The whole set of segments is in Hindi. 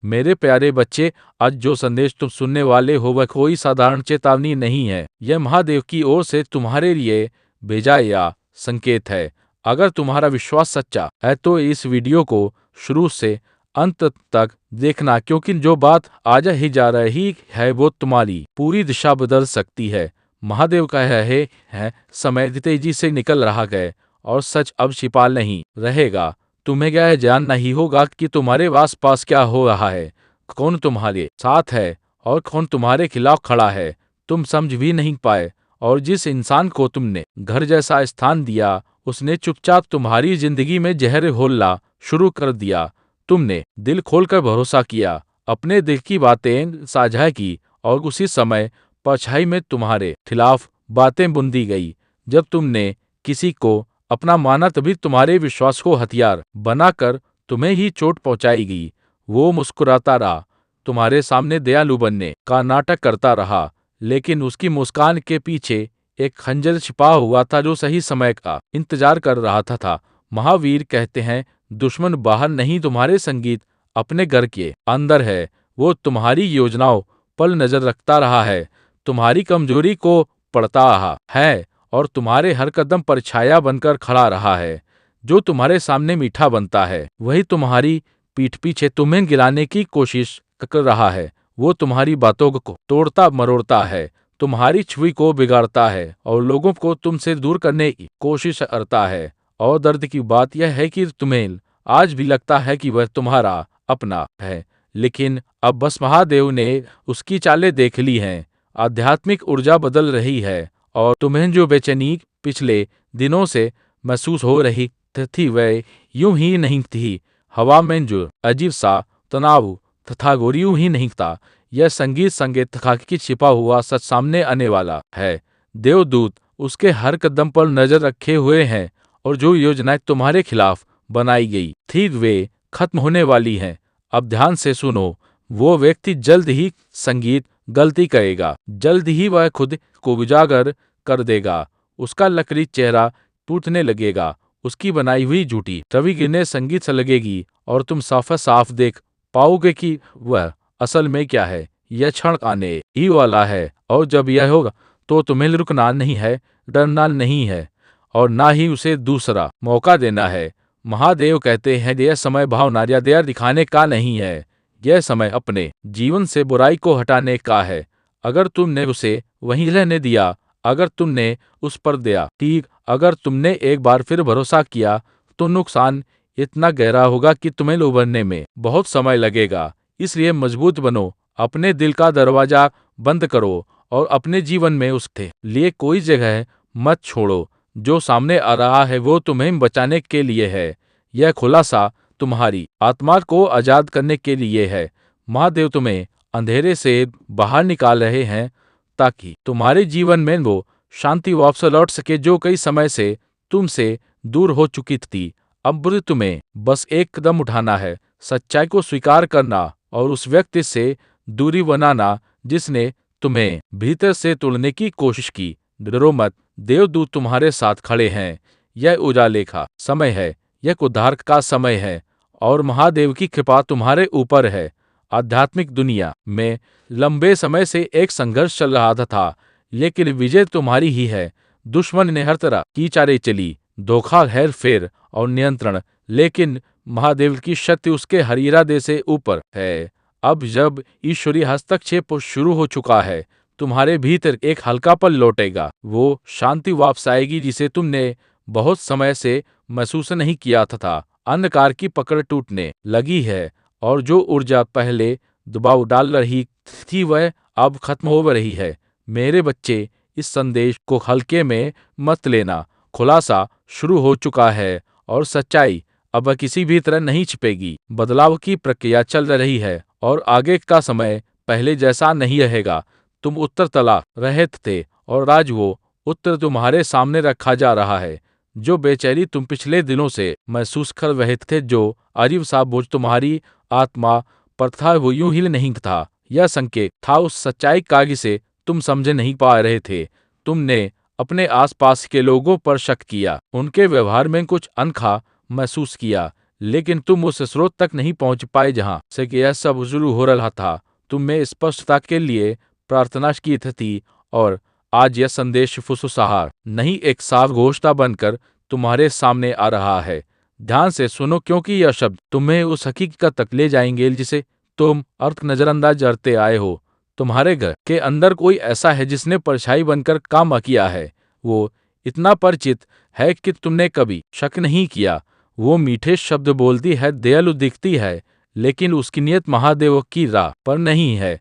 मेरे प्यारे बच्चे, आज जो संदेश तुम सुनने वाले हो वह कोई साधारण चेतावनी नहीं है। यह महादेव की ओर से तुम्हारे लिए भेजा या संकेत है। अगर तुम्हारा विश्वास सच्चा है तो इस वीडियो को शुरू से अंत तक देखना, क्योंकि जो बात आज ही जा रही है वो तुम्हारी पूरी दिशा बदल सकती है। महादेव कह रहे हैं, समय तेजी से निकल रहा है और सच अब छिपा नहीं रहेगा। तुम्हें यह जानना ही होगा कि तुम्हारे आस पास क्या हो रहा है, कौन तुम्हारे साथ है और कौन तुम्हारे खिलाफ खड़ा है। तुम समझ भी नहीं पाए, और जिस इंसान को तुमने घर जैसा स्थान दिया उसने चुपचाप तुम्हारी जिंदगी में जहर घोलना शुरू कर दिया। तुमने दिल खोलकर भरोसा किया, अपने दिल की बातें साझा की, और उसी समय परछाई में तुम्हारे खिलाफ बातें बुन दी गई। जब तुमने किसी को अपना माना तभी तुम्हारे विश्वास को हथियार बनाकर तुम्हें ही चोट पहुंचाई गई। वो मुस्कुराता रहा, तुम्हारे सामने दयालु बनने का नाटक करता रहा, लेकिन उसकी मुस्कान के पीछे एक खंजर छिपा हुआ था जो सही समय का इंतजार कर रहा था। महावीर कहते हैं, दुश्मन बाहर नहीं, तुम्हारे संगीत अपने घर के अंदर है। वो तुम्हारी योजनाओं पर नजर रखता रहा है, तुम्हारी कमजोरी को पढ़ता रहा है और तुम्हारे हर कदम पर छाया बनकर खड़ा रहा है। जो तुम्हारे सामने मीठा बनता है वही तुम्हारी पीठ पीछे तुम्हें गिराने की कोशिश कर रहा है। वो तुम्हारी बातों को तोड़ता मरोड़ता है, तुम्हारी छवि को बिगाड़ता है और लोगों को तुमसे दूर करने की कोशिश करता है। और दर्द की बात यह है कि तुम्हें आज भी लगता है कि वह तुम्हारा अपना है, लेकिन अब बस महादेव ने उसकी चालें देख ली हैं। आध्यात्मिक ऊर्जा बदल रही है और तुम्हें जो बेचैनी पिछले दिनों से महसूस हो रही थी वह यूं ही नहीं थी। हवा में जो अजीब सा तनाव तथा गोरी यूं ही नहीं था। यह संगीत था कि छिपा हुआ सच सामने आने वाला है। देवदूत उसके हर कदम पर नजर रखे हुए हैं और जो योजनाएं तुम्हारे खिलाफ बनाई गई थी वे खत्म होने वाली हैं। अब ध्यान से सुनो, वो व्यक्ति जल्द ही संगीत गलती करेगा, जल्द ही वह खुद को उजागर कर देगा। उसका लकड़ी चेहरा टूटने लगेगा, उसकी बनाई हुई झूठी छवि गिरने संगीत से लगेगी और तुम साफ साफ देख पाओगे कि वह असल में क्या है। यह क्षण आने ही वाला है और जब यह होगा तो तुम्हें रुकना नहीं है, डरना नहीं है और ना ही उसे दूसरा मौका देना है। महादेव कहते हैं, यह समय भावना या दया दिखाने का नहीं है, यह समय अपने जीवन से बुराई को हटाने का है। अगर तुमने उसे वहीं रहने दिया, अगर तुमने उस पर दया की, अगर तुमने एक बार फिर भरोसा किया, तो नुकसान इतना गहरा होगा कि तुम्हें उभरने में बहुत समय लगेगा। इसलिए मजबूत बनो, अपने दिल का दरवाजा बंद करो और अपने जीवन में उसके लिए कोई जगह मत छोड़ो। जो सामने आ रहा है वो तुम्हें बचाने के लिए है। यह खुलासा तुम्हारी आत्मा को आजाद करने के लिए है। महादेव तुम्हें अंधेरे से बाहर निकाल रहे हैं ताकि तुम्हारे जीवन में वो शांति वापस लौट सके जो कई समय से तुमसे दूर हो चुकी थी। अब तुम्हें बस एक कदम उठाना है, सच्चाई को स्वीकार करना और उस व्यक्ति से दूरी बनाना जिसने तुम्हें भीतर से तोड़ने की कोशिश की। डरो मत, देवदूत तुम्हारे साथ खड़े हैं। यह उजाले का समय है, यह उद्धार का समय है और महादेव की कृपा तुम्हारे ऊपर है। आध्यात्मिक दुनिया में लंबे समय से एक संघर्ष चल रहा था, लेकिन विजय तुम्हारी ही है। दुश्मन ने हर तरह की चालें चली, धोखा, हेर फेर और नियंत्रण, लेकिन महादेव की शक्ति उसके हर इरादे से ऊपर है। अब जब ईश्वरीय हस्तक्षेप शुरू हो चुका है, तुम्हारे भीतर एक हल्कापन लौटेगा। वो शांति वापस आएगी जिसे तुमने बहुत समय से महसूस नहीं किया था। अंधकार की पकड़ टूटने लगी है और जो ऊर्जा पहले दबाव डाल रही थी वह अब खत्म हो रही है। मेरे बच्चे, इस संदेश को हल्के में मत लेना। खुलासा शुरू हो चुका है और सच्चाई अब किसी भी तरह नहीं छिपेगी। बदलाव की प्रक्रिया चल रही है और आगे का समय पहले जैसा नहीं रहेगा। तुम उत्तर तलाश रहे थे और आज वो उत्तर तुम्हारे सामने रखा जा रहा है। जो बेचैनी तुम पिछले दिनों से महसूस कर रहे थे, जो अजीब सा बोझ तुम्हारी आत्मा पर था, वो यूं ही नहीं था। यह संकेत था उस सच्चाई का जिसे तुम समझ नहीं पा रहे थे। तुमने अपने आसपास के लोगों पर शक किया, उनके व्यवहार में कुछ अनखा महसूस किया, लेकिन तुम उस स्रोत तक नहीं पहुंच पाए जहां से कि यह सब शुरू हो रहा था। तुम में स्पष्टता के लिए प्रार्थना की थी, और आज यह संदेश फुसफुसाहट नहीं एक साफ घोषणा बनकर तुम्हारे सामने आ रहा है। ध्यान से सुनो, क्योंकि यह शब्द तुम्हें उस हकीकत तक ले जाएंगे जिसे तुम अर्थ नजरअंदाज करते आए हो। तुम्हारे घर के अंदर कोई ऐसा है जिसने परछाई बनकर काम किया है। वो इतना परिचित है कि तुमने कभी शक नहीं किया। वो मीठे शब्द बोलती है, दयालु दिखती है, लेकिन उसकी नियत महादेव की राह पर नहीं है।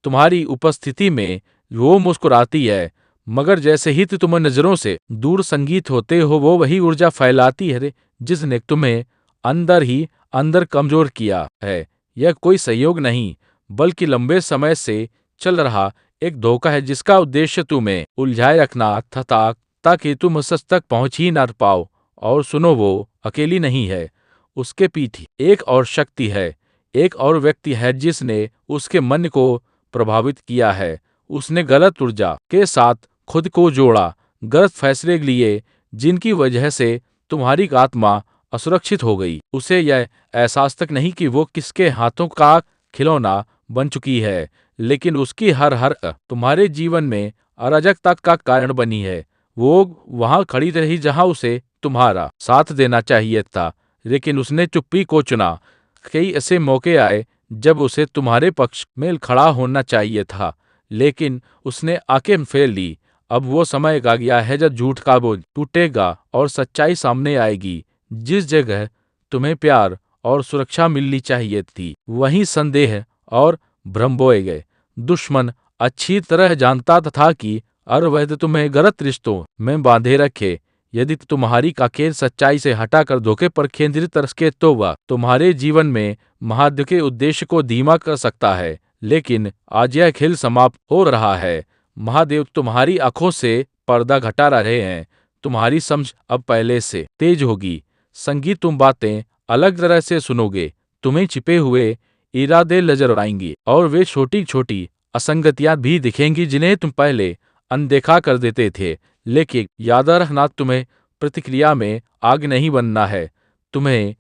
तुम्हारी उपस्थिति में वो मुस्कुराती है, मगर जैसे ही तुम नजरों से दूर संगीत होते हो, वो वही ऊर्जा फैलाती है जिसने तुम्हें अंदर ही अंदर कमजोर किया है। यह कोई सहयोग नहीं, बल्कि लंबे समय से चल रहा एक धोखा है जिसका उद्देश्य तुम्हें उलझाए रखना था, ताकि तुम सच तक पहुंच ही ना पाओ। और सुनो, वो अकेली नहीं है। उसके पीछे एक और शक्ति है, एक और व्यक्ति है जिसने उसके मन को प्रभावित किया है। उसने गलत ऊर्जा के साथ खुद को जोड़ा, गलत फैसले लिए, जिनकी वजह से तुम्हारी आत्मा असुरक्षित हो गई। उसे यह एहसास तक नहीं कि वो किसके हाथों का खिलौना बन चुकी है, लेकिन उसकी हर तुम्हारे जीवन में अराजकता का कारण बनी है। वो वहां खड़ी रही जहां उसे तुम्हारा साथ देना चाहिए था, लेकिन उसने चुप्पी को चुना। कई ऐसे मौके आए जब उसे तुम्हारे पक्ष में खड़ा होना चाहिए था, लेकिन उसने आंखें फेर ली। अब वो समय आ गया है जब झूठ का बोझ टूटेगा और सच्चाई सामने आएगी। जिस जगह तुम्हें प्यार और सुरक्षा मिलनी चाहिए थी, वहीं संदेह और भ्रम बोए गए। दुश्मन अच्छी तरह जानता था कि अरवैध तुम्हें गलत रिश्तों में बांधे रखे। यदि तुम्हारी काकेर सच्चाई से हटाकर धोखे पर केंद्रित रखे, तो वह तुम्हारे जीवन में महाद्य के उद्देश्य को धीमा कर सकता है। लेकिन आज यह खेल समाप्त हो रहा है। महादेव तुम्हारी आंखों से पर्दा घटा रहे हैं। तुम्हारी समझ अब पहले से तेज होगी। संगीत तुम बातें अलग तरह से सुनोगे। तुम्हें छिपे हुए इरादे नजर आएंगी, और वे छोटी छोटी असंगतियां भी दिखेंगी जिन्हें तुम पहले अनदेखा कर देते थे। लेकिन याद रखना, तुम्हें प्रतिक्रिया में आग नहीं बनना है। तुम्हें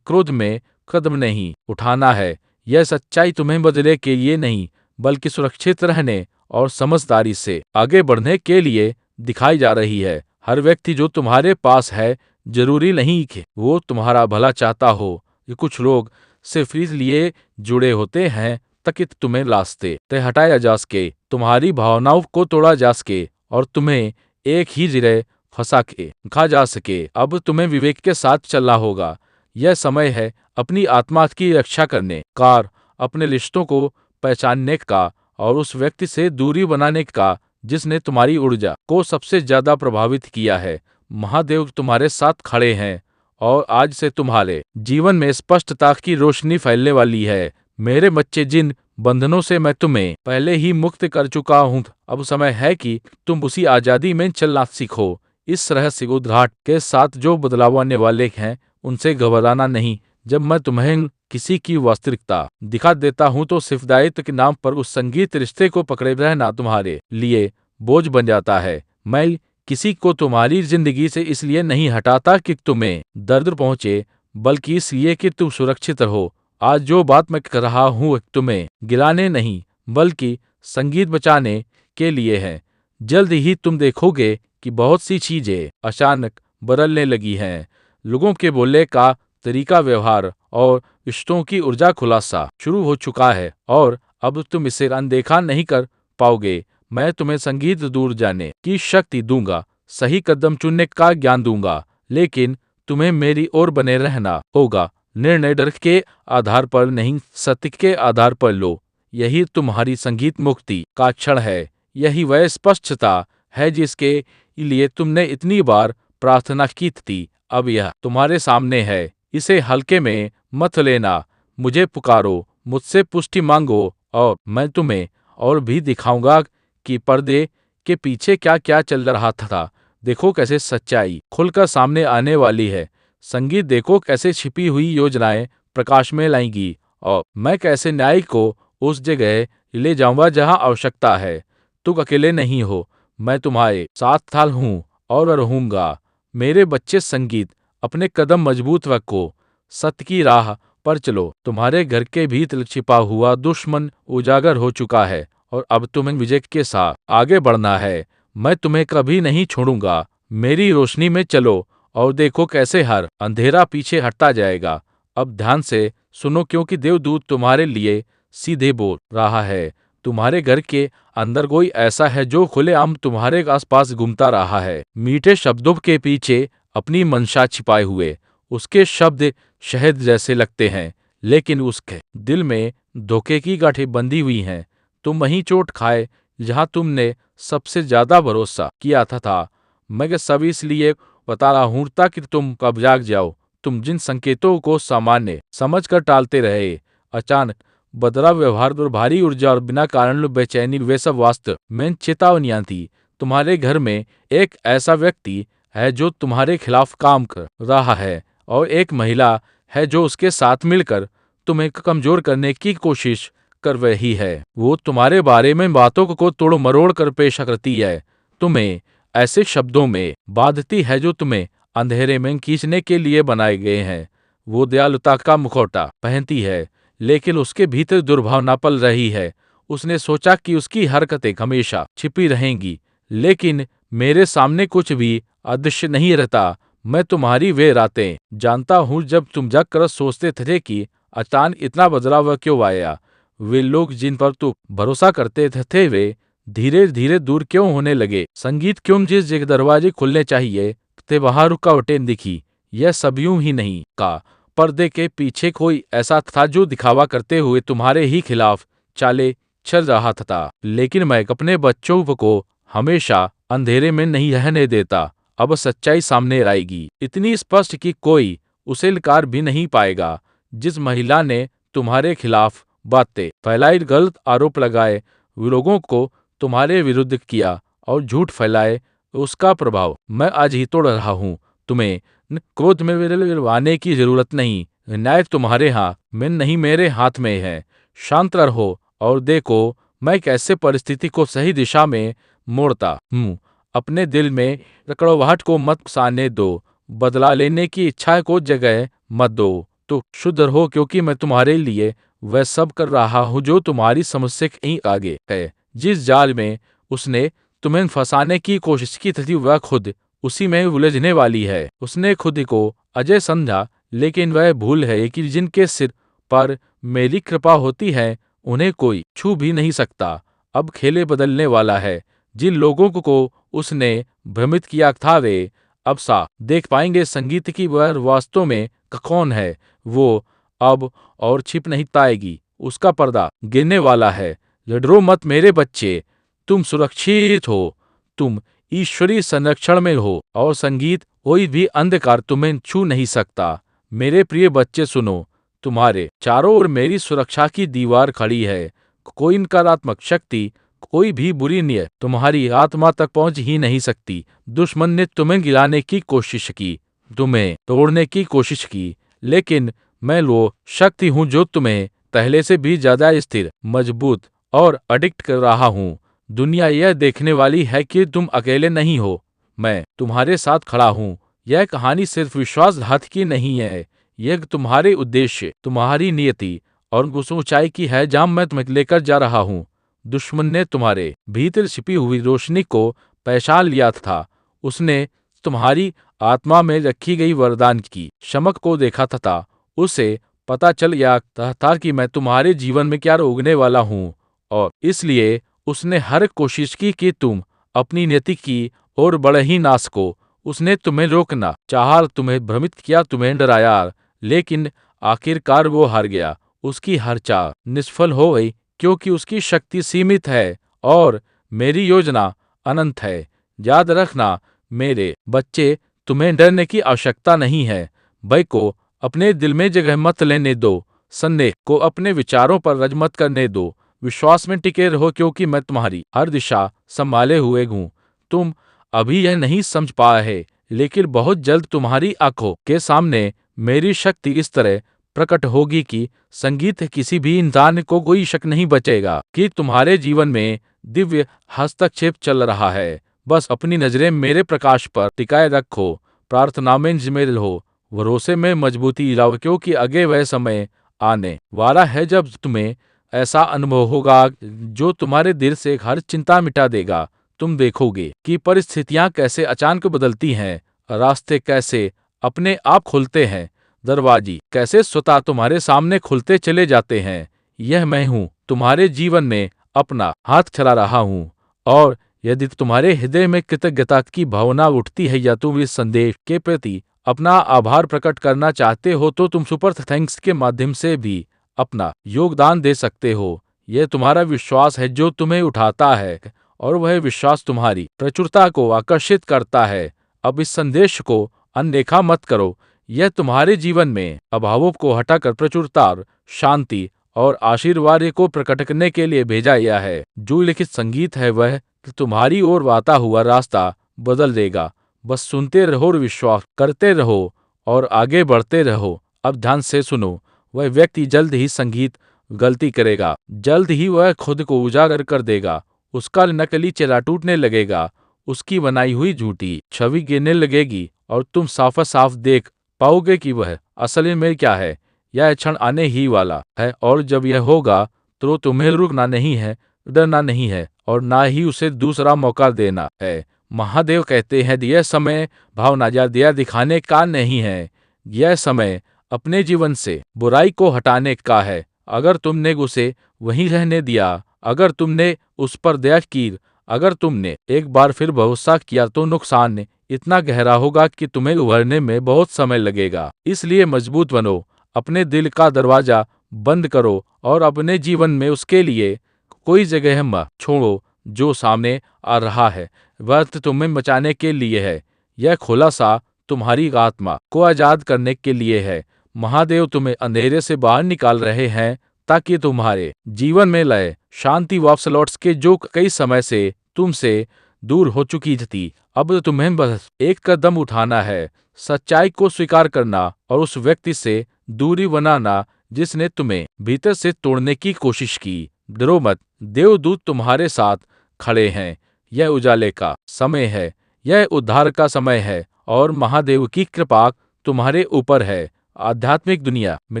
क्रोध में कदम नहीं उठाना है। यह सच्चाई तुम्हें बदले के लिए नहीं, बल्कि सुरक्षित रहने और समझदारी से आगे बढ़ने के लिए दिखाई जा रही है। हर व्यक्ति जो तुम्हारे पास है, जरूरी नहीं कि वो तुम्हारा भला चाहता हो। ये कुछ लोग सिर्फ इसलिए जुड़े होते हैं ताकि तुम्हें रास्ते से हटाया जा सके, तुम्हारी भावनाओं को तोड़ा जा सके, और तुम्हें एक ही जगह फंसा के खा जा सके। अब तुम्हें विवेक के साथ चलना होगा। यह समय है अपनी आत्मा की रक्षा करने का, अपने रिश्तों को पहचानने का, और उस व्यक्ति से दूरी बनाने का जिसने तुम्हारी ऊर्जा को सबसे ज्यादा प्रभावित किया है। महादेव तुम्हारे साथ खड़े हैं, और आज से तुम्हारे जीवन में स्पष्टता की रोशनी फैलने वाली है। मेरे बच्चे, जिन बंधनों से मैं तुम्हें पहले ही मुक्त कर चुका हूँ, अब समय है कि तुम उसी आजादी में चलना सीखो। इस रहस्य उद्घाट के साथ जो बदलाव आने वाले हैं, उनसे घबराना नहीं। जब मैं तुम्हें किसी की वास्तविकता दिखा देता हूँ, तो सिर्फ दायित्व के नाम पर उस संगीत रिश्ते को पकड़े रहना तुम्हारे लिए बोझ बन जाता है। मैं किसी को तुम्हारी जिंदगी से इसलिए नहीं हटाता कि तुम्हें दर्द पहुंचे, बल्कि इसलिए कि तुम सुरक्षित रहो। आज जो बात मैं कर रहा हूँ, तुम्हें गिराने नहीं, बल्कि संगीत बचाने के लिए है। जल्द ही तुम देखोगे कि बहुत सी चीजें अचानक बदलने लगी हैं। लोगों के बोलने का तरीका, व्यवहार और रिश्तों की ऊर्जा खुलासा शुरू हो चुका है, और अब तुम इसे अनदेखा नहीं कर पाओगे। मैं तुम्हें संगीत दूर जाने की शक्ति दूंगा, सही कदम चुनने का ज्ञान दूंगा, लेकिन तुम्हें मेरी ओर बने रहना होगा। निर्णय डर के आधार पर नहीं, सत्य के आधार पर लो। यही तुम्हारी संगीत मुक्ति का क्षण है। यही वह स्पष्टता है जिसके लिए तुमने इतनी बार प्रार्थना की थी। अब यह तुम्हारे सामने है। इसे हल्के में मत लेना। मुझे पुकारो, मुझसे पुष्टि मांगो, और मैं तुम्हें और भी दिखाऊंगा कि पर्दे के पीछे क्या क्या चल रहा था। देखो कैसे सच्चाई खुलकर सामने आने वाली है। संगीत देखो कैसे छिपी हुई योजनाएं प्रकाश में लाएंगी, और मैं कैसे न्याय को उस जगह ले जाऊंगा जहां आवश्यकता है। तुम अकेले नहीं हो, मैं तुम्हारे साथ हूं और रहूंगा। मेरे बच्चे, संगीत अपने कदम मजबूत रखो। सत्य की राह पर चलो। तुम्हारे घर के भीतर छिपा हुआ दुश्मन उजागर हो चुका है और अब तुम्हें विजय के साथ आगे बढ़ना है। मैं तुम्हें कभी नहीं छोड़ूंगा। मेरी रोशनी में चलो और देखो कैसे हर अंधेरा पीछे हटता जाएगा। अब ध्यान से सुनो, क्योंकि देवदूत तुम्हारे लिए सीधे बोल रहा है। तुम्हारे घर के अंदर कोई ऐसा है जो खुलेआम तुम्हारे आसपास घूमता रहा है, मीठे शब्दों के पीछे अपनी मंशा छिपाए हुए। उसके शब्द शहद जैसे लगते हैं, लेकिन उसके दिल में धोखे की गांठें बंधी हुई हैं। तुम वहीं चोट खाए जहां तुमने सबसे ज्यादा भरोसा किया था। मैं सब इसलिए बता रहा हूं ताकि तुम कब जाग जाओ। तुम जिन संकेतों को सामान्य समझकर टालते रहे, अचानक बदला व्यवहार और भारी ऊर्जा और बिना कारण बेचैनी, वे सब वास्तव में चेतावनियां थी। तुम्हारे घर में एक ऐसा व्यक्ति है जो तुम्हारे खिलाफ काम कर रहा है, और एक महिला है जो उसके साथ मिलकर तुम्हें कमजोर करने की कोशिश कर रही है। वो तुम्हारे बारे में बातों को तोड़ मरोड़ कर पेश करती है, तुम्हें ऐसे शब्दों में बांधती है जो तुम्हें अंधेरे में खींचने के लिए बनाए गए हैं। वो दयालुता का मुखौटा पहनती है, लेकिन उसके भीतर दुर्भावना पल रही है। उसने सोचा कि उसकी हरकतें हमेशा छिपी रहेंगी, लेकिन मेरे सामने कुछ भी अदृश्य नहीं रहता। मैं तुम्हारी वे रातें जानता हूँ जब तुम जगकर सोचते थे कि अचानक इतना बदलाव क्यों आया। वे लोग जिन पर तुम भरोसा करते थे वे धीरे धीरे दूर क्यों होने लगे। संगीत क्यों जिस जगह दरवाजे खुलने चाहिए थे वहां रुकावटें दिखी। यह सब यूं ही नहीं का पर्दे के पीछे कोई ऐसा था जो दिखावा करते हुए तुम्हारे ही खिलाफ चाले चल रहा था। लेकिन मैं अपने बच्चों को हमेशा अंधेरे में नहीं रहने देता। अब सच्चाई सामने आएगी, इतनी स्पष्ट कि कोई उसे लकार भी नहीं पाएगा। जिस महिला ने तुम्हारे खिलाफ बातें फैलाई, गलत आरोप लगाए, लोगों को तुम्हारे विरुद्ध किया और झूठ फैलाए, उसका प्रभाव मैं आज ही तोड़ रहा हूँ। तुम्हें क्रोध में विरवाने की जरूरत नहीं। न्याय तुम्हारे हाथ में नहीं, मेरे हाथ में है। शांत रहो और देखो मैं कैसे परिस्थिति को सही दिशा में मोड़ता हूँ। अपने दिल में कड़वाहट को मत साने दो, बदला लेने की इच्छा को जगह मत दो। तो शुद्ध रहो, क्योंकि मैं तुम्हारे लिए वह सब कर रहा हूँ जो तुम्हारी समझ से कहीं आगे है। जिस जाल में उसने तुम्हें फंसाने की कोशिश की थी वह खुद उसी में उलझने वाली है। उसने खुद को अजय समझा, लेकिन वह भूल है कि जिनके सिर पर मेरी कृपा होती है उन्हें कोई छू भी नहीं सकता। अब खेले बदलने वाला है। जिन लोगों को उसने भ्रमित किया था वे अब साफ देख पाएंगे संगीत की वह वास्तव में कौन है। वो अब और छिप नहीं पाएगी। उसका पर्दा गिरने वाला है। डरो मत मेरे बच्चे, तुम सुरक्षित हो। तुम ईश्वरीय संरक्षण में हो और संगीत कोई भी अंधकार तुम्हें छू नहीं सकता। मेरे प्रिय बच्चे सुनो, तुम्हारे चारों ओर मेरी सुरक्षा की दीवार खड़ी है। कोई नकारात्मक शक्ति, कोई भी बुरी नीयत तुम्हारी आत्मा तक पहुंच ही नहीं सकती। दुश्मन ने तुम्हें गिराने की कोशिश की, तुम्हें तोड़ने की कोशिश की, लेकिन मैं वो शक्ति हूं जो तुम्हें पहले से भी ज्यादा स्थिर, मजबूत और अडिक्ट कर रहा हूं। दुनिया यह देखने वाली है कि तुम अकेले नहीं हो। मैं तुम्हारे साथ खड़ा हूं। यह कहानी सिर्फ विश्वासघात की नहीं है, यह तुम्हारे उद्देश्य, तुम्हारी नियति और उस ऊंचाई की है जहां मैं तुम्हें लेकर जा रहा हूं। दुश्मन ने तुम्हारे भीतर छिपी हुई रोशनी को पहचान लिया था। उसने तुम्हारी आत्मा में रखी गई वरदान की चमक को देखा था। उसे पता चल गया था कि मैं तुम्हारे जीवन में क्या रोकने वाला हूँ, और इसलिए उसने हर कोशिश की कि तुम अपनी नीति की ओर बढ़े ही ना सको। उसने तुम्हें रोकना चाहा, तुम्हें भ्रमित किया, तुम्हें डराया, लेकिन आखिरकार वो हार गया। उसकी हर चाह निष्फल हो गई, क्योंकि उसकी शक्ति सीमित है और मेरी योजना अनंत है। याद रखना मेरे बच्चे, तुम्हें डरने की आवश्यकता नहीं है। भय को अपने दिल में जगह मत लेने दो। संदेह को अपने विचारों पर रज मत करने दो। विश्वास में टिके रहो, क्योंकि मैं तुम्हारी हर दिशा संभाले हुए हूँ। तुम अभी यह नहीं समझ पाए है, लेकिन बहुत जल्द तुम्हारी आंखों के सामने मेरी शक्ति इस तरह प्रकट होगी कि संगीत किसी भी इंसान को कोई शक नहीं बचेगा कि तुम्हारे जीवन में दिव्य हस्तक्षेप चल रहा है। बस अपनी नजरें मेरे प्रकाश पर टिकाए रखो, प्रार्थना में जिम्मेदार हो, भरोसे में मजबूती लाओ, क्योंकि आगे वह समय आने वाला है जब तुम्हें ऐसा अनुभव होगा जो तुम्हारे दिल से हर चिंता मिटा देगा। तुम देखोगे कि परिस्थितियां कैसे अचानक बदलती हैं, रास्ते कैसे अपने आप खुलते हैं, दरवाजे कैसे स्वतः तुम्हारे सामने खुलते चले जाते हैं। यह मैं हूँ, तुम्हारे जीवन में अपना हाथ चला रहा हूँ। और यदि तुम्हारे हृदय में कृतज्ञता की भावना उठती है या तुम इस संदेश के प्रति अपना आभार प्रकट करना चाहते हो, तो तुम सुपर थैंक्स के माध्यम से भी अपना योगदान दे सकते हो। यह तुम्हारा विश्वास है जो तुम्हें उठाता है, और वह विश्वास तुम्हारी प्रचुरता को आकर्षित करता है। अब इस संदेश को अनदेखा मत करो। यह तुम्हारे जीवन में अभावों को हटाकर प्रचुरता, शांति और आशीर्वाद को प्रकट करने के लिए भेजा गया है। जो लिखित संगीत है वह तुम्हारी ओर आता हुआ रास्ता बदल देगा। बस सुनते रहो और विश्वास करते रहो और आगे बढ़ते रहो। अब ध्यान से सुनो, वह व्यक्ति जल्द ही संगीत गलती करेगा, जल्द ही वह खुद को उजागर कर देगा। उसका नकली चेहरा टूटने लगेगा, उसकी बनाई हुई झूठी छवि गिरने लगेगी और तुम साफ साफ देख पाओगे कि वह असल में क्या है। यह क्षण आने ही वाला है, और जब यह होगा तो तुम्हें रुकना नहीं है, डरना नहीं है, और ना ही उसे दूसरा मौका देना है। महादेव कहते हैं, यह समय भावना या दया दिखाने का नहीं है, यह समय अपने जीवन से बुराई को हटाने का है। अगर तुमने उसे वहीं रहने दिया, अगर तुमने उस पर दया की, अगर तुमने एक बार फिर भरोसा किया, तो नुकसान इतना गहरा होगा कि तुम्हें उभरने में बहुत समय लगेगा। इसलिए मजबूत बनो, अपने दिल का दरवाजा बंद करो और अपने जीवन में उसके लिए कोई जगह मत छोड़ो। जो सामने आ रहा है वह तुम्हें बचाने के लिए है। यह खुलासा तुम्हारी आत्मा को आजाद करने के लिए है। महादेव तुम्हें अंधेरे से बाहर निकाल रहे हैं ताकि तुम्हारे जीवन में लय, शांति वापस लौट सके जो कई समय से तुमसे दूर हो चुकी थी। अब तुम्हें बस एक कदम उठाना है, सच्चाई को स्वीकार करना और उस व्यक्ति से दूरी बनाना जिसने तुम्हें भीतर से तोड़ने की कोशिश की। डरो मत, देवदूत तुम्हारे साथ खड़े हैं। यह उजाले का समय है, यह उद्धार का समय है, और महादेव की कृपा तुम्हारे ऊपर है। आध्यात्मिक दुनिया में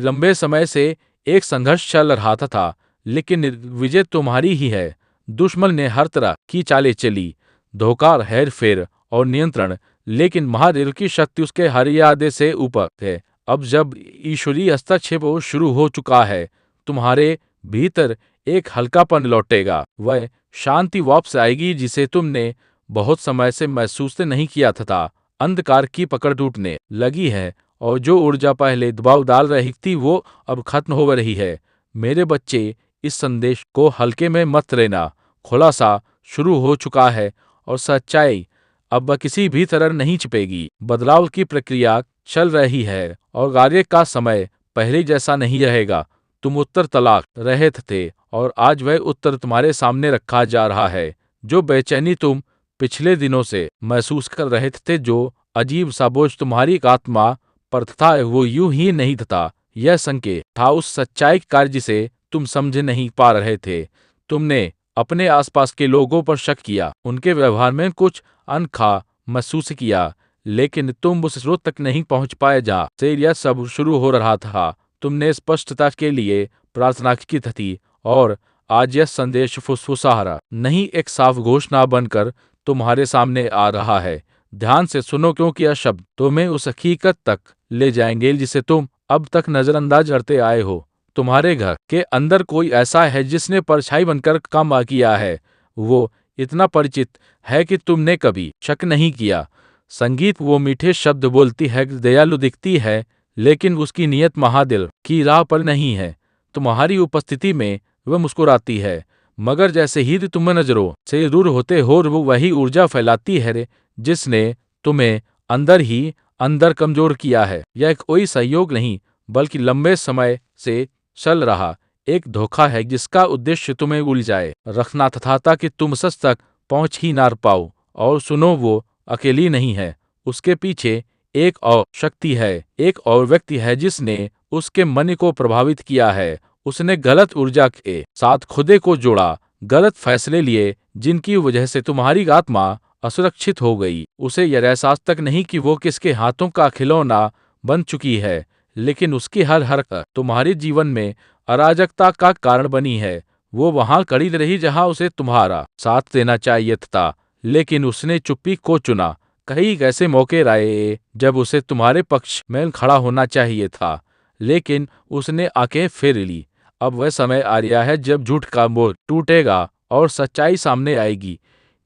लंबे समय से एक संघर्ष चल रहा था, लेकिन विजय तुम्हारी ही है। दुश्मन ने हर तरह की चालें चली, धोखा, हेरफेर और नियंत्रण, लेकिन महादेव की शक्ति उसके हर इरादे से ऊपर है। अब जब ईश्वरीय हस्तक्षेप शुरू हो चुका है, तुम्हारे भीतर एक हल्कापन लौटेगा। वह शांति वापस आएगी जिसे तुमने बहुत समय से महसूस नहीं किया था। अंधकार की पकड़ टूटने लगी है, और जो ऊर्जा पहले दबाव डाल रही थी वो अब खत्म हो रही है। मेरे बच्चे, इस संदेश को हल्के में मत लेना। खुलासा शुरू हो चुका है और सच्चाई अब किसी भी तरह नहीं छिपेगी। बदलाव की प्रक्रिया चल रही है और कार्य का समय पहले जैसा नहीं रहेगा। तुम उत्तर तलाश रहे थे और आज वह उत्तर तुम्हारे सामने रखा जा रहा है। जो बेचैनी तुम पिछले दिनों से महसूस कर रहे थे, जो अजीब सा बोझ तुम्हारी आत्मा पर था, वो यूं ही नहीं था। यह संकेत था उस सच्चाई का जिसे तुम समझ नहीं पा रहे थे। तुमने अपने आसपास के लोगों पर शक किया, उनके व्यवहार में कुछ अनखा महसूस किया, लेकिन तुम उस स्रोत तक नहीं पहुंच पाए जहां से यह सब शुरू हो रहा था। तुमने स्पष्टता के लिए प्रार्थना की थी, और आज यह संदेश फुसफुसाहरा नहीं, एक साफ घोषणा बनकर तुम्हारे सामने आ रहा है। ध्यान से सुनो, क्योंकि यह शब्द तुम्हें उस हकीकत तक ले जाएंगे जिसे तुम अब तक नजरअंदाज करते आए हो। तुम्हारे घर के अंदर कोई ऐसा है जिसने परछाई बनकर काम किया है। वो इतना परिचित है कि तुमने कभी शक नहीं किया। संगीत वो मीठे शब्द बोलती है, दयालु दिखती है, लेकिन उसकी नियत महादेव की राह पर नहीं है। तुम्हारी उपस्थिति में वह मुस्कुराती है, मगर जैसे ही तुम नजरों से दूर होते हो, वो वही ऊर्जा फैलाती है जिसने तुम्हें अंदर ही अंदर कमजोर किया है। यह कोई सहयोग नहीं, बल्कि लंबे समय से चल रहा एक धोखा है जिसका उद्देश्य तुम्हें उलझाए रखना था ताकि तुम सच तक पहुंच ही ना पाओ। और सुनो, वो अकेली नहीं है, उसके पीछे एक और शक्ति है, एक और व्यक्ति है जिसने उसके मन को प्रभावित किया है। उसने गलत ऊर्जा के साथ खुदे को जोड़ा, गलत फैसले लिए, जिनकी वजह से तुम्हारी आत्मा असुरक्षित हो गई। उसे यह एहसास तक नहीं कि वो किसके हाथों का खिलौना बन चुकी है, लेकिन उसकी हर हरकत तुम्हारे जीवन में अराजकता का कारण बनी है। वो वहां खड़ी रही जहां उसे तुम्हारा साथ देना चाहिए था, लेकिन उसने चुप्पी को चुना। कई ऐसे मौके रहे जब उसे तुम्हारे पक्ष में खड़ा होना चाहिए था, लेकिन उसने आंखें फेर ली। अब वह समय आ गया है जब झूठ का मोह टूटेगा और सच्चाई सामने आएगी।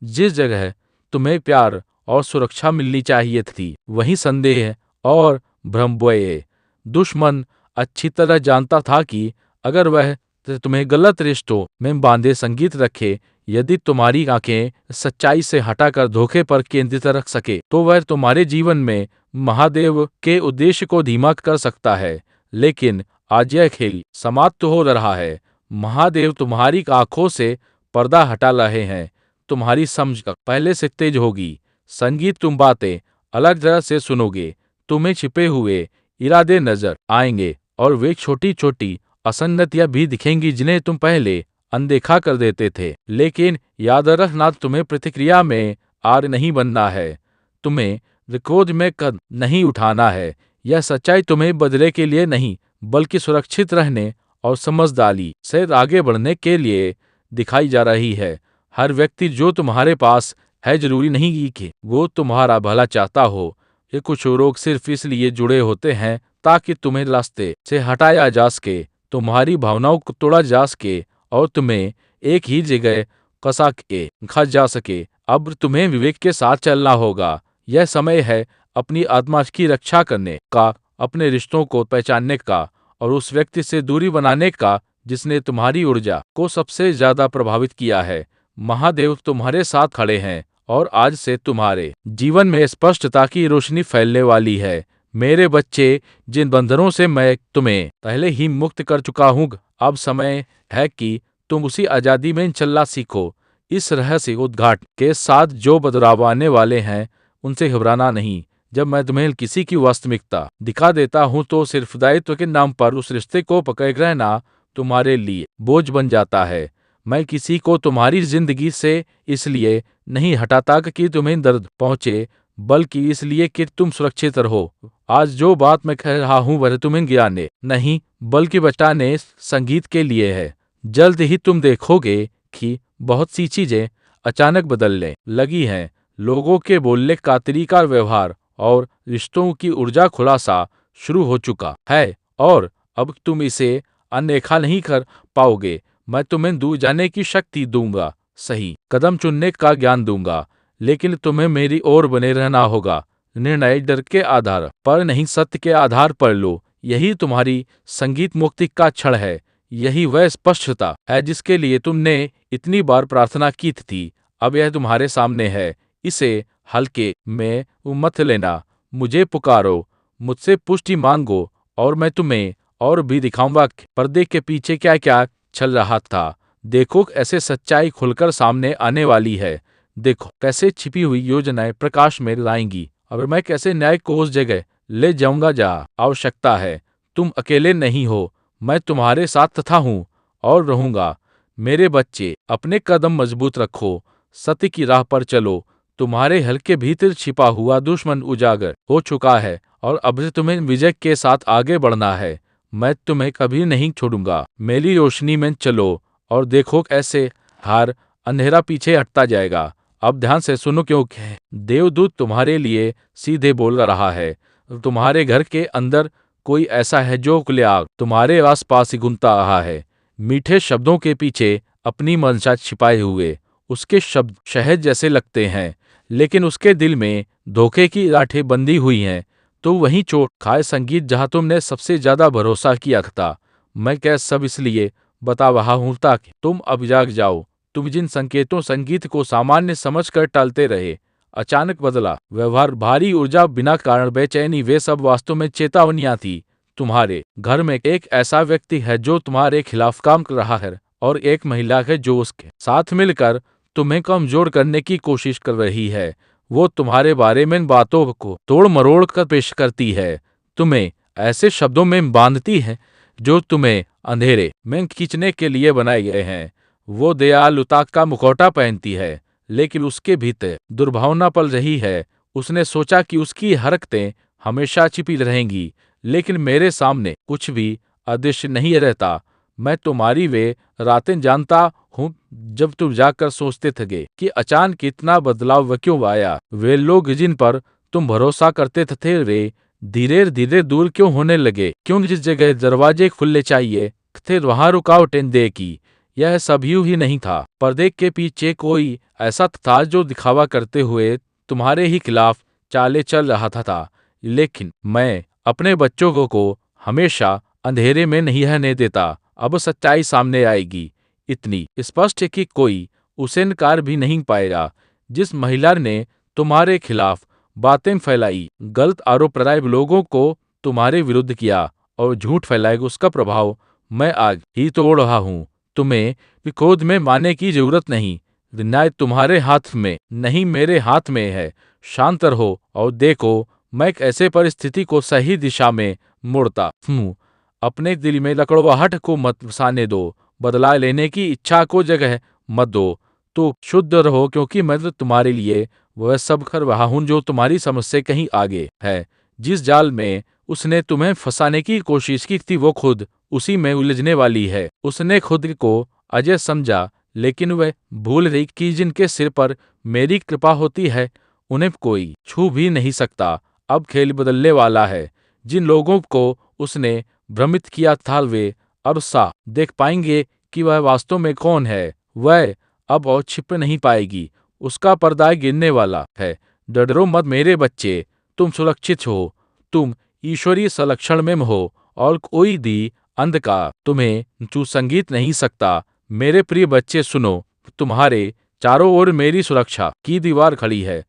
जिस जगह तुम्हें प्यार और सुरक्षा मिलनी चाहिए थी, वहीं संदेह और भ्रम बोए। दुश्मन अच्छी तरह जानता था कि अगर वह तुम्हें गलत रिश्तों में बांधे संगीत रखे, यदि तुम्हारी आंखें सच्चाई से हटाकर धोखे पर केंद्रित रख सके, तो वह तुम्हारे जीवन में महादेव के उद्देश्य को धीमा कर सकता है। लेकिन आज यह खेल समाप्त हो रहा है। महादेव तुम्हारी आंखों से पर्दा हटा रहे हैं। तुम्हारी समझ पहले से तेज होगी। संगीत तुम बातें अलग तरह से सुनोगे। तुम्हें छिपे हुए इरादे नजर आएंगे और वे छोटी छोटी असंगतियां भी दिखेंगी जिन्हें तुम पहले अनदेखा कर देते थे। लेकिन याद रखना, तुम्हें प्रतिक्रिया में आर नहीं बनना है। तुम्हें क्रोध में कदम नहीं उठाना है। यह सच्चाई तुम्हें बदले के लिए नहीं, बल्कि सुरक्षित रहने और समझदारी से आगे बढ़ने के लिए दिखाई जा रही है। हर व्यक्ति जो तुम्हारे पास है, जरूरी नहीं कि वो तुम्हारा भला चाहता हो। ये कुछ लोग सिर्फ इसलिए जुड़े होते हैं ताकि तुम्हें रास्ते से हटाया जा सके, तुम्हारी भावनाओं को तोड़ा जा सके और तुम्हें एक ही जगह कसा के खा जा सके। अब तुम्हें विवेक के साथ चलना होगा। यह समय है अपनी आत्मा की रक्षा करने का, अपने रिश्तों को पहचानने का और उस व्यक्ति से दूरी बनाने का जिसने तुम्हारी ऊर्जा को सबसे ज्यादा प्रभावित किया है। महादेव तुम्हारे साथ खड़े हैं और आज से तुम्हारे जीवन में स्पष्टता की रोशनी फैलने वाली है। मेरे बच्चे, जिन बंधनों से मैं तुम्हें पहले ही मुक्त कर चुका हूँ, अब समय है कि तुम उसी आजादी में चलना सीखो। इस रहस्य उद्घाटन के साथ जो बदलाव आने वाले हैं, उनसे घबराना नहीं। जब मैं तुम्हें किसी की वास्तविकता दिखा देता हूँ, तो सिर्फ दायित्व के नाम पर उस रिश्ते को पकड़े रहना तुम्हारे लिए बोझ बन जाता है। मैं किसी को तुम्हारी जिंदगी से इसलिए नहीं हटाता कि तुम्हें दर्द पहुंचे, बल्कि इसलिए कि तुम सुरक्षित रहो। आज जो बात मैं कह रहा हूँ वह तुम्हें गिराने नहीं, बल्कि बचाने संगीत के लिए है। जल्द ही तुम देखोगे कि बहुत सी चीजें अचानक बदलने लगी हैं। लोगों के बोलने का तरीका, व्यवहार और रिश्तों की ऊर्जा खुलासा शुरू हो चुका है और अब तुम इसे अनदेखा नहीं कर पाओगे। मैं तुम्हें दूर जाने की शक्ति दूंगा, सही कदम चुनने का ज्ञान दूंगा, लेकिन तुम्हें मेरी ओर बने रहना होगा। निर्णय डर के आधार पर नहीं, सत्य के आधार पर लो। यही तुम्हारी संगीत मुक्ति का क्षण है। यही वह स्पष्टता है जिसके लिए तुमने इतनी बार प्रार्थना की थी। अब यह तुम्हारे सामने है। इसे हल्के में मत लेना। मुझे पुकारो, मुझसे पुष्टि मांगो और मैं तुम्हें और भी दिखाऊंगा कि पर्दे के पीछे क्या क्या चल रहा था। देखो ऐसे सच्चाई खुलकर सामने आने वाली है। देखो कैसे छिपी हुई योजनाएं प्रकाश में लाएंगी और मैं कैसे न्याय को उस जगह ले जाऊंगा जहाँ आवश्यकता है। तुम अकेले नहीं हो, मैं तुम्हारे साथ तथा हूँ और रहूंगा। मेरे बच्चे, अपने कदम मजबूत रखो, सत्य की राह पर चलो। तुम्हारे हल्के भीतर छिपा हुआ दुश्मन उजागर हो चुका है और अब से तुम्हें विजय के साथ आगे बढ़ना है। मैं तुम्हें कभी नहीं छोड़ूंगा। मेरी रोशनी में चलो और देखो कैसे हर अंधेरा पीछे हटता जाएगा। अब ध्यान से सुनो, क्योंकि देवदूत तुम्हारे लिए सीधे बोल रहा है। तुम्हारे घर के अंदर कोई ऐसा है जो खुलेआम तुम्हारे आसपास ही घूमता रहा है, मीठे शब्दों के पीछे अपनी मंशा छिपाए हुए। उसके शब्द शहद जैसे लगते हैं, लेकिन उसके दिल में धोखे की गांठें बंधी हुई हैं। तो वहीं चोट खाए संगीत जहां तुमने सबसे ज्यादा भरोसा किया था। मैं क्या सब इसलिए बता रहा हूं ताकि तुम अब जाग जाओ। तुम जिन संकेतों संगीत को सामान्य समझकर टालते रहे, अचानक बदला व्यवहार, भारी ऊर्जा, बिना कारण बेचैनी, वे सब वास्तव में चेतावनियां थी। तुम्हारे घर में एक ऐसा व्यक्ति है जो तुम्हारे खिलाफ काम कर रहा है और एक महिला है जो उसके साथ मिलकर तुम्हें कमजोर करने की कोशिश कर रही है। वो तुम्हारे बारे में बातों को तोड़ मरोड़ कर पेश करती है, तुम्हें ऐसे शब्दों में बांधती है जो तुम्हें अंधेरे में खींचने के लिए बनाए गए हैं। वो दयालुता का मुखौटा पहनती है, लेकिन उसके भीतर दुर्भावना पल रही है। उसने सोचा कि उसकी हरकतें हमेशा छिपी रहेंगी, लेकिन मेरे सामने कुछ भी अदृश्य नहीं रहता। मैं तुम्हारी वे रातें जानता हूँ जब तुम जाकर सोचते थे कि अचानक इतना बदलाव वह क्यों आया। वे लोग जिन पर तुम भरोसा करते थे वे धीरे धीरे दूर क्यों होने लगे, क्यों जिस जगह दरवाजे खुलने चाहिए थे वहां रुकावटें देखी। यह सब यूं ही नहीं था। पर्दे के पीछे कोई ऐसा था जो दिखावा करते हुए तुम्हारे ही खिलाफ चाले चल रहा था। लेकिन मैं अपने बच्चों को हमेशा अंधेरे में नहीं रहने देता। अब सच्चाई सामने आएगी, इतनी स्पष्ट है कि कोई उसे इनकार भी नहीं पाएगा। जिस महिला ने तुम्हारे खिलाफ बातें फैलाई, गलत आरोप लगाए, लोगों को तुम्हारे विरुद्ध किया और झूठ फैलाएगा, उसका प्रभाव मैं आज ही तोड़ रहा हूँ। तुम्हें भी क्रोध में मारने की जरूरत नहीं। न्याय तुम्हारे हाथ में नहीं, मेरे हाथ में है। शांत रहो और देखो, मैं एक ऐसे परिस्थिति को सही दिशा में मोड़ता हूँ। अपने दिल में लकड़वाहट को मत बसाने दो, बदला लेने की इच्छा को जगह मत दो। तो शुद्ध रहो, क्योंकि मैं तो तुम्हारे लिए वह सब कर रहा हूँ जो तुम्हारी समझ से कहीं आगे है। जिस जाल में उसने तुम्हें फंसाने की कोशिश की थी वो खुद उसी में उलझने वाली है। उसने खुद को अजय समझा, लेकिन वह भूल गई कि जिनके सिर पर मेरी कृपा होती है उन्हें कोई छू भी नहीं सकता। अब खेल बदलने वाला है। जिन लोगों को उसने भ्रमित किया था वे अब साफ देख पाएंगे कि वह वास्तव में कौन है। वह अब और छिप नहीं पाएगी। उसका पर्दा गिरने वाला है। डरो मत मेरे बच्चे, तुम सुरक्षित हो। तुम ईश्वरीय संरक्षण में हो और कोई भी अंधकार तुम्हें छू संगीत नहीं सकता। मेरे प्रिय बच्चे सुनो, तुम्हारे चारों ओर मेरी सुरक्षा की दीवार खड़ी है।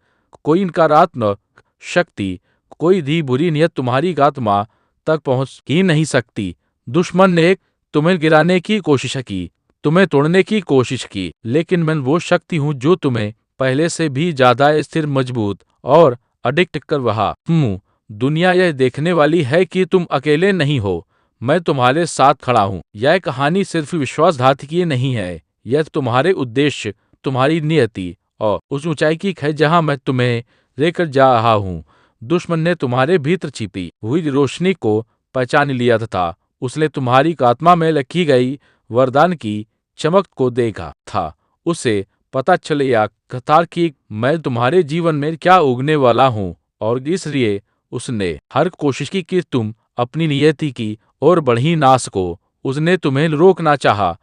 कोई नकारात्मक शक्ति, कोई भी बुरी नियत तुम्हारी आत्मा तक पहुंच ही नहीं सकती। दुश्मन ने तुम्हें गिराने की कोशिश की, तुम्हें तोड़ने की कोशिश की, लेकिन मैं वो शक्ति हूँ जो तुम्हें पहले से भी ज्यादा स्थिर, मजबूत और अडिग कर रहा हूँ। दुनिया यह देखने वाली है कि तुम अकेले नहीं हो। मैं तुम्हारे साथ खड़ा हूँ। यह कहानी सिर्फ विश्वासघात की नहीं है, यह तुम्हारे उद्देश्य, तुम्हारी नियति और उस ऊंचाई की है जहां मैं तुम्हें लेकर जा रहा हूँ। दुश्मन ने तुम्हारे भीतर छिपी हुई रोशनी को पहचान लिया था। उसने तुम्हारी आत्मा में रखी गई वरदान की चमक को देखा था। उसे पता चल गया था कि मैं तुम्हारे जीवन में क्या उगने वाला हूँ, और इसलिए उसने हर कोशिश की कि तुम अपनी नियति की ओर बढ़ी ना सको। उसने तुम्हें रोकना चाहा,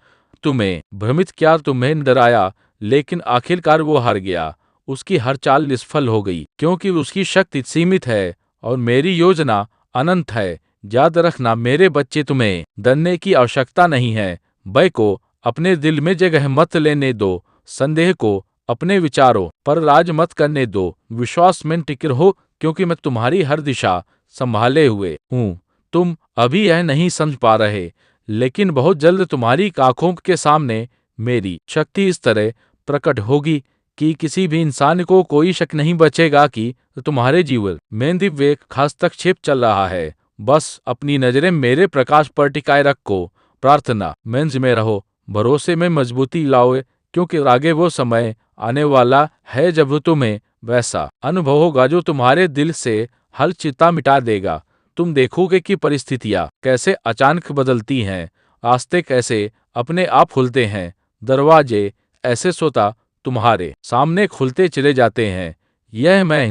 तुम्हें भ्रमित किया, तुम्हें डराया, लेकिन आखिरकार वो हार गया। उसकी हर चाल निष्फल हो गई, क्योंकि उसकी शक्ति सीमित है और मेरी योजना अनंत है। याद रखना मेरे बच्चे, तुम्हें डरने की आवश्यकता नहीं है। भय को अपने दिल में जगह मत लेने दो। संदेह को अपने विचारों पर राज मत करने दो। विश्वास में टिके रहो, क्योंकि मैं तुम्हारी हर दिशा संभाले हुए हूँ। तुम अभी यह नहीं समझ पा रहे, लेकिन बहुत जल्द तुम्हारी आंखों के सामने मेरी शक्ति इस तरह प्रकट होगी कि किसी भी इंसान को कोई शक नहीं बचेगा कि तुम्हारे जीवन में दिव्य हस्तक्षेप चल रहा है। बस अपनी नजरें मेरे प्रकाश पर टिकाए रखो। प्रार्थना में रहो, भरोसे में मजबूती लाओ, क्योंकि आगे वो समय आने वाला है जब तुम्हें वैसा अनुभव होगा जो तुम्हारे दिल से हर चिंता मिटा देगा। तुम देखोगे कि परिस्थितियां कैसे अचानक बदलती हैं, रास्ते कैसे अपने आप खुलते हैं, दरवाजे ऐसे सोता तुम्हारे सामने खुलते चले जाते हैं। यह मैं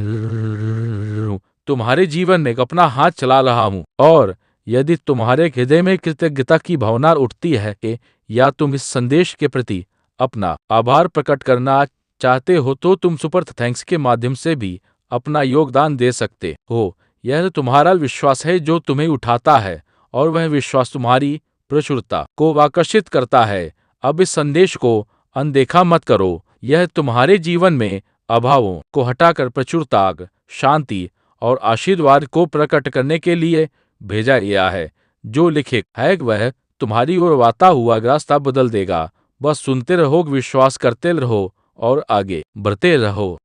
तुम्हारे जीवन में अपना हाथ चला रहा हूँ, और यदि तुम्हारे हृदय में कृतज्ञता की भावना उठती है कि या तुम इस संदेश के प्रति अपना आभार प्रकट करना चाहते हो, तो तुम सुपर थैंक्स के माध्यम से भी अपना योगदान दे सकते हो। यह तुम्हारा विश्वास है जो तुम्हें उठाता है, और वह विश्वास तुम्हारी प्रचुरता को आकर्षित करता है। अब इस संदेश को अनदेखा मत करो। यह तुम्हारे जीवन में अभावों को हटाकर प्रचुरता, शांति और आशीर्वाद को प्रकट करने के लिए भेजा गया है। जो लिखे है वह तुम्हारी ओर आता हुआ रास्ता बदल देगा। बस सुनते रहो, विश्वास करते रहो और आगे बढ़ते रहो।